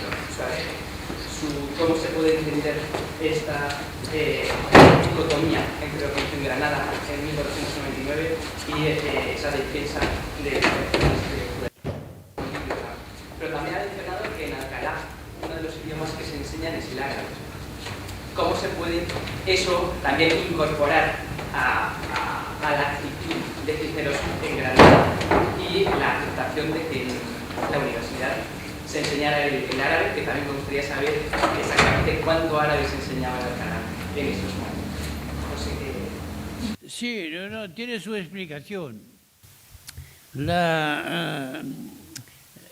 cómo se puede entender esta dicotomía entre la Operación Granada en 1499 y esa defensa de pero también ha mencionado que en Alcalá uno de los idiomas que se enseñan es el árabe. ¿Cómo se puede eso también incorporar a la actitud de Cisneros en Granada y la aceptación de que en la universidad se enseñara el árabe, que también me gustaría saber exactamente cuánto árabe se enseñaba en Alcalá en esos momentos? No sé qué... Sí, tiene su explicación.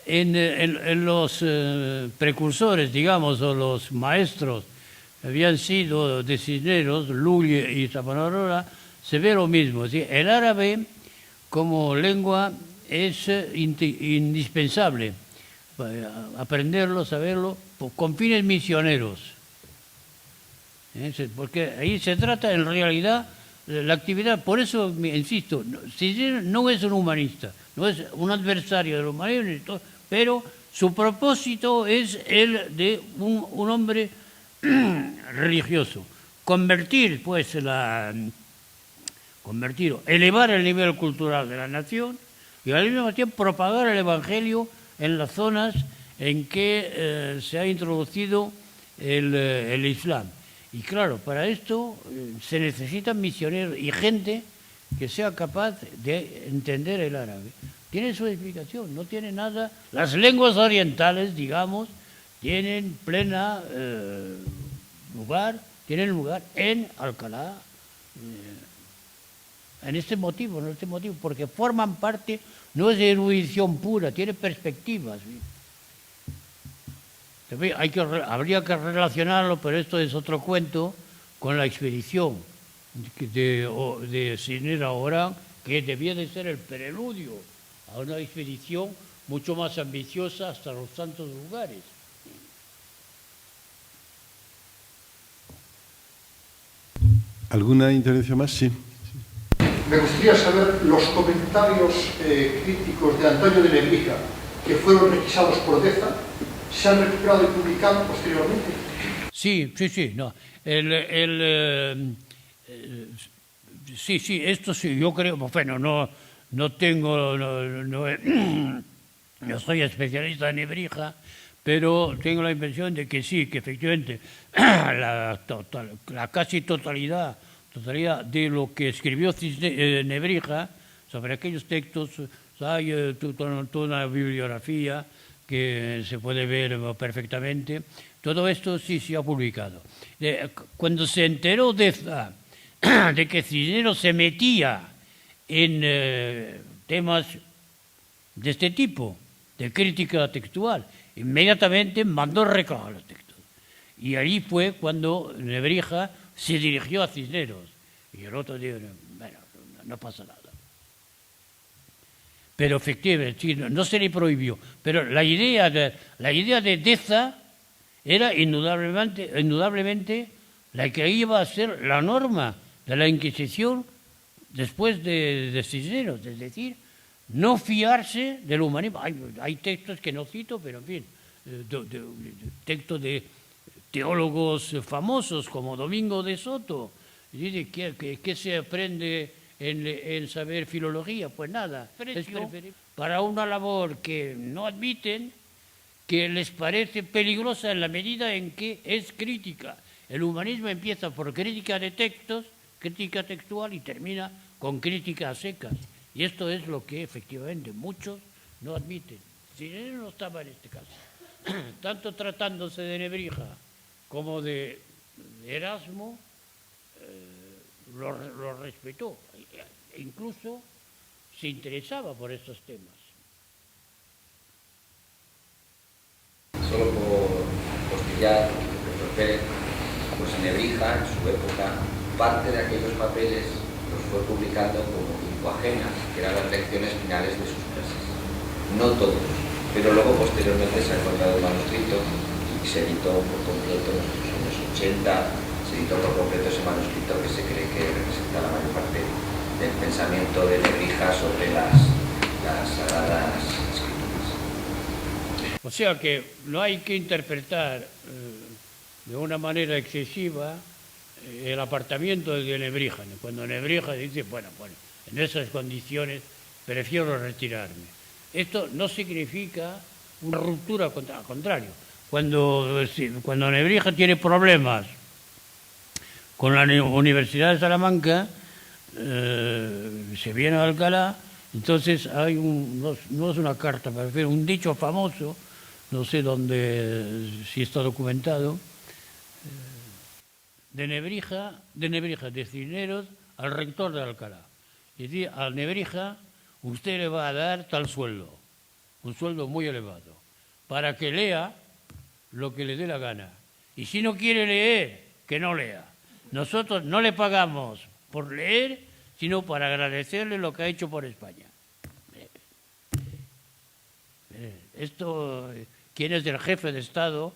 En los precursores, digamos, o los maestros habían sido de Cisneros, Lulle y Savonarola, se ve lo mismo. ¿Sí? El árabe como lengua es indispensable, aprenderlo, saberlo, con fines misioneros. Porque ahí se trata en realidad la actividad, por eso insisto, Cisneros no es un humanista, no es un adversario del humanismo, pero su propósito es el de un hombre religioso. Elevar el nivel cultural de la nación y al mismo tiempo propagar el Evangelio en las zonas en que se ha introducido el Islam. Y claro, para esto se necesitan misioneros y gente que sea capaz de entender el árabe. Tiene su explicación, no tiene nada. Las lenguas orientales, digamos, tienen lugar en Alcalá, en este motivo, porque forman parte, no es de erudición pura, tiene perspectivas. Habría que relacionarlo, pero esto es otro cuento, con la expedición de Cisneros a Orán, que debía de ser el preludio a una expedición mucho más ambiciosa hasta los santos lugares. ¿Alguna intervención más? Sí. Me gustaría saber los comentarios críticos de Antonio de Nebrija, que fueron requisados por Deza, ¿se han recuperado y publicado posteriormente? Sí, no. Sí, esto sí, yo creo, bueno, no soy especialista en Nebrija, pero tengo la impresión de que sí, que efectivamente la casi totalidad de lo que escribió Nebrija sobre aquellos textos, hay toda una bibliografía que se puede ver perfectamente. Todo esto sí se ha publicado. Cuando se enteró de que Cisneros se metía en temas de este tipo, de crítica textual, inmediatamente mandó recoger los textos. Y allí fue cuando Nebrija se dirigió a Cisneros. Y el otro dijo, bueno, no pasa nada. Pero efectivamente, no se le prohibió. Pero la idea de Deza era indudablemente la que iba a ser la norma de la Inquisición después de Cisneros. Es decir, no fiarse del humanismo. Hay textos que no cito, pero en fin, textos de teólogos famosos como Domingo de Soto. Dice, ¿qué se aprende en saber filología? Pues nada, es para una labor que no admiten, que les parece peligrosa en la medida en que es crítica. El humanismo empieza por crítica de textos, crítica textual, y termina con crítica a secas. Y esto es lo que efectivamente muchos no admiten. Cisneros no estaba en este caso. Tanto tratándose de Nebrija como de Erasmo, lo respetó. E incluso se interesaba por estos temas. Solo por postillar, el profesor Pérez, pues en Nebrija, en su época, parte de aquellos papeles los fue publicando como quincuagenas, que eran las lecciones finales de sus clases. No todos, pero luego posteriormente se ha encontrado el manuscrito y se editó por completo en los años 80, se editó por completo ese manuscrito que se cree que representa la mayor parte del pensamiento de Nebrija sobre las sagradas escrituras. O sea que no hay que interpretar de una manera excesiva el apartamiento de Nebrija. Cuando Nebrija dice, bueno, en esas condiciones prefiero retirarme. Esto no significa una ruptura, al contrario. Cuando Nebrija tiene problemas con la Universidad de Salamanca, se viene a Alcalá, entonces hay no es una carta, pero un dicho famoso, no sé si está documentado, de Cisneros al rector de Alcalá. Y dice, a Nebrija usted le va a dar tal sueldo, un sueldo muy elevado, para que lea lo que le dé la gana. Y si no quiere leer, que no lea. Nosotros no le pagamos por leer, sino para agradecerle lo que ha hecho por España. Esto, ¿quién es el jefe de Estado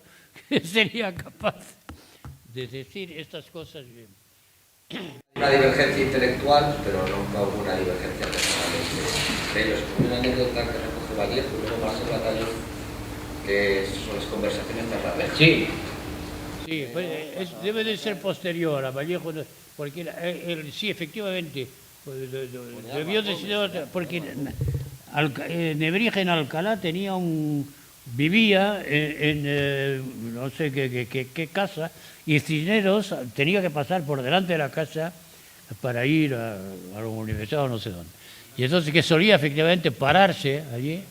que sería capaz de decir estas cosas bien? Una divergencia intelectual, pero nunca hubo una divergencia personal entre ellos. Una anécdota que recoge Vallejo y luego Marcel Batallón, que son las conversaciones tras la reja. Sí, sí, pues, debe de ser posterior a Vallejo, porque sí, efectivamente, pues, debió de ser, porque Nebrija en Alcalá tenía vivía en no sé qué casa, y Cisneros tenía que pasar por delante de la casa para ir a la universidad o no sé dónde. Y entonces que solía efectivamente pararse allí.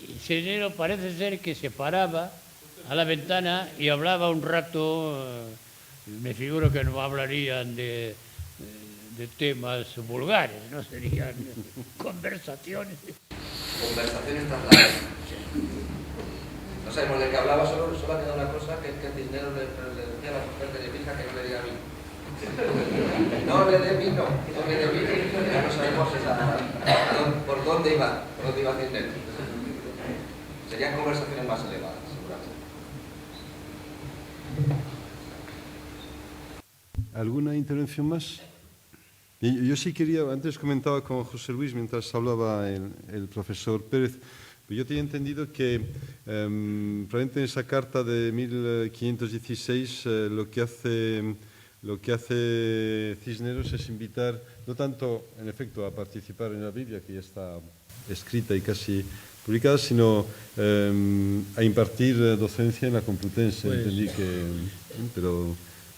Y Cisneros parece ser que se paraba a la ventana y hablaba un rato, me figuro que no hablarían de temas vulgares, no serían conversaciones. Conversaciones tras la reja. No sabemos de qué hablaba, solo ha quedado una cosa, que Cisneros le decía a la mujer de Nebrija que no le diga vino. No le dé vino, no le dé vino. Ya no sabemos por dónde iba Cisneros. Serían conversaciones más elevadas, seguramente. ¿Alguna intervención más? Yo sí quería, antes comentaba con José Luis mientras hablaba el profesor Pérez, pero yo tenía entendido que probablemente en esa carta de 1516 lo que hace Cisneros es invitar, no tanto en efecto a participar en la Biblia, que ya está escrita y casi publicada, sino a impartir docencia en la Complutense. Pues, entendí que...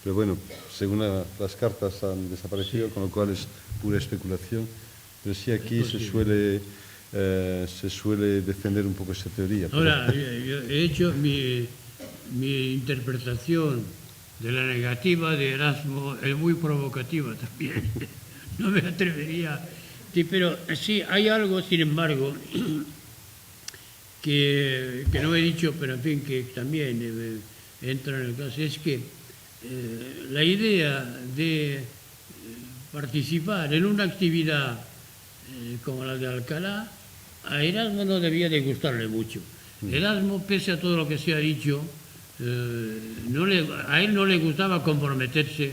Pero bueno, según las cartas han desaparecido, sí, con lo cual es pura especulación. Pero sí aquí se suele defender un poco esa teoría. Ahora, yo he hecho mi interpretación de la negativa de Erasmo, es muy provocativa también. No me atrevería. Sí, pero sí, hay algo, sin embargo, que no he dicho, pero en fin, que también entra en el caso, es que la idea de participar en una actividad como la de Alcalá, a Erasmo no debía de gustarle mucho. Erasmo, pese a todo lo que se ha dicho, a él no le gustaba comprometerse.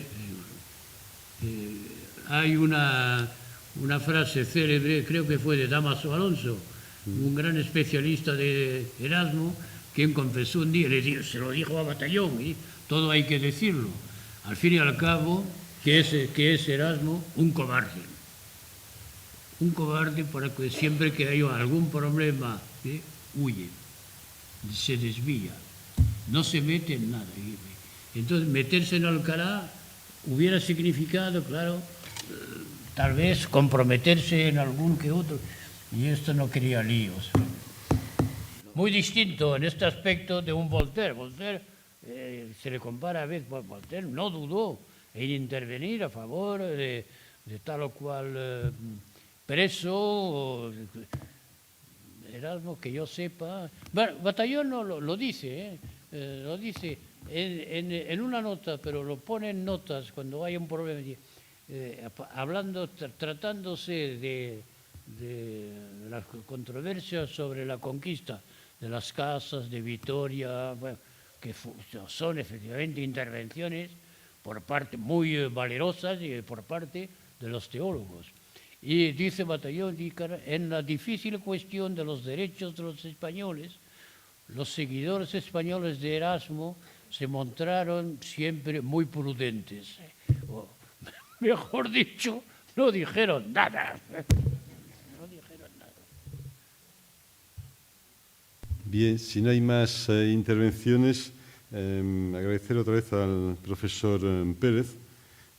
Hay una frase célebre, creo que fue de Dámaso Alonso, un gran especialista de Erasmo, quien confesó un día, se lo dijo a Batallón, todo hay que decirlo, al fin y al cabo, que es Erasmo un cobarde. Un cobarde porque siempre que hay algún problema, huye, se desvía, no se mete en nada. Entonces, meterse en Alcalá hubiera significado, claro, tal vez comprometerse en algún que otro, y esto no quería líos. Muy distinto en este aspecto de un Voltaire. Voltaire se le compara a veces, Voltaire no dudó en intervenir a favor de tal o cual preso. Erasmo, que yo sepa. Bueno, Batallón no lo dice, lo dice en una nota, pero lo pone en notas cuando hay un problema. Tratándose de las controversias sobre la conquista de las casas de Vitoria, bueno, que son efectivamente intervenciones por parte muy valerosas y por parte de los teólogos. Y dice Batallón, en la difícil cuestión de los derechos de los españoles, los seguidores españoles de Erasmo se mostraron siempre muy prudentes. O, mejor dicho, no dijeron nada. Bien, si no hay más intervenciones, agradecer otra vez al profesor Pérez.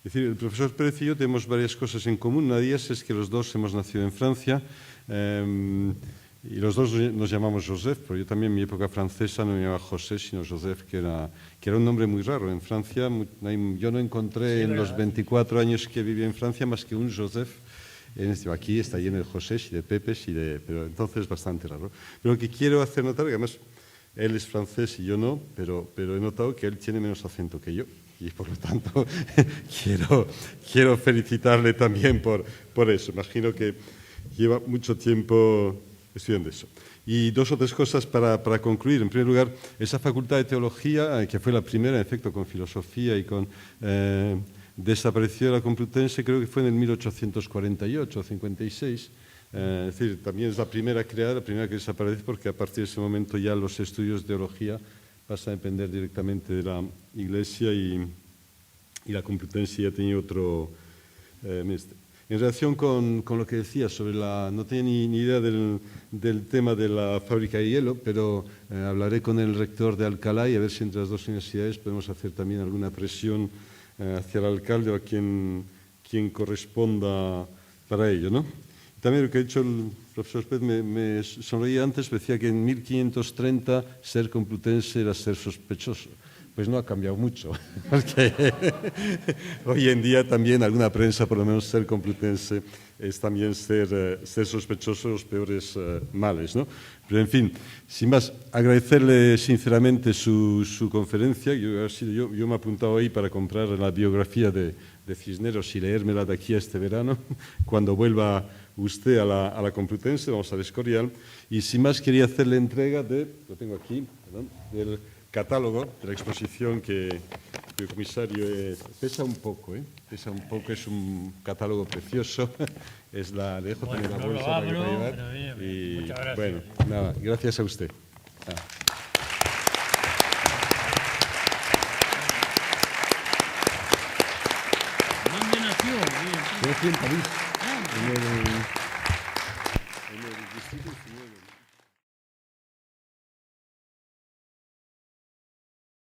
Es decir, el profesor Pérez y yo tenemos varias cosas en común. Una de ellas es que los dos hemos nacido en Francia y los dos nos llamamos Joseph, pero yo también en mi época francesa no me llamaba José, sino Joseph, que era un nombre muy raro. En Francia yo no encontré en los 24 años que viví en Francia más que un Joseph. Aquí está lleno de José y de Pepe, pero entonces es bastante raro. Pero lo que quiero hacer notar, que además él es francés y yo no, pero he notado que él tiene menos acento que yo. Y por lo tanto quiero felicitarle también por eso. Imagino que lleva mucho tiempo estudiando eso. Y dos o tres cosas para concluir. En primer lugar, esa facultad de teología, que fue la primera, en efecto, con filosofía y con desapareció la Complutense, creo que fue en el 1848 o 56. Es decir, también es la primera creada, la primera que desaparece, porque a partir de ese momento ya los estudios de teología pasan a depender directamente de la Iglesia y la Complutense ya tenía otro... En relación con lo que decía sobre la... No tenía ni idea del tema de la fábrica de hielo, pero hablaré con el rector de Alcalá y a ver si entre las dos universidades podemos hacer también alguna presión hacia el alcalde o a quien corresponda para ello, ¿no? También lo que ha dicho el profesor Pérez me sonreía antes, decía que en 1530 ser complutense era ser sospechoso. Pues no ha cambiado mucho, porque hoy en día también alguna prensa, por lo menos ser complutense, es también ser sospechoso de los peores males, ¿no? Pero en fin, sin más, agradecerle sinceramente su conferencia. Yo me he apuntado ahí para comprar la biografía de Cisneros y leérmela de aquí a este verano, cuando vuelva usted a la Complutense, vamos al Escorial. Y sin más, quería hacerle entrega lo tengo aquí, perdón, del catálogo de la exposición que el comisario pesa un poco, pesa un poco, es un catálogo precioso, le dejo también la bolsa para que pueda llevar. Y muchas gracias. bueno, nada, gracias a usted. Nada. ¿Dónde nació? Yo nací en París, en el distrito 19.